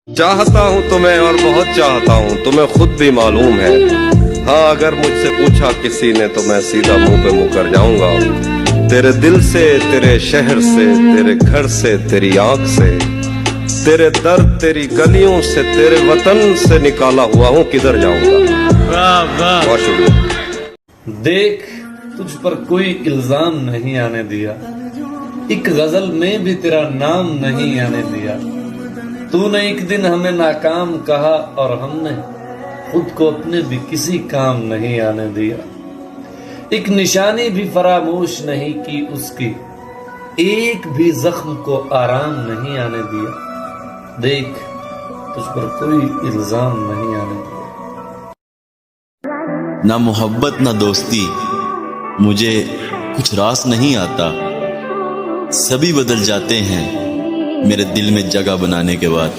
चाहता हूँ तुम्हें और बहुत चाहता हूँ, तुम्हें खुद भी मालूम है। हाँ, अगर मुझसे पूछा किसी ने तो मैं सीधा मुंह पे मुंह कर जाऊंगा। तेरे दिल से, तेरे शहर से, तेरे घर से, तेरी आंख से, तेरे दर्द, तेरी गलियों से, तेरे वतन से निकाला हुआ हूँ, किधर जाऊंगा। वाह वाह। बहुत शुक्रिया। देख, तुझ पर कोई इल्जाम नहीं आने दिया, एक गजल में भी तेरा नाम नहीं आने दिया। तूने एक दिन हमें नाकाम कहा और हमने खुद को अपने भी किसी काम नहीं आने दिया। एक निशानी भी फरामोश नहीं की उसकी, एक भी जख्म को आराम नहीं आने दिया। देख, तुझ पर कोई इल्जाम नहीं आने दिया। ना मोहब्बत ना दोस्ती, मुझे कुछ रास नहीं आता। सभी बदल जाते हैं मेरे दिल में जगह बनाने के बाद।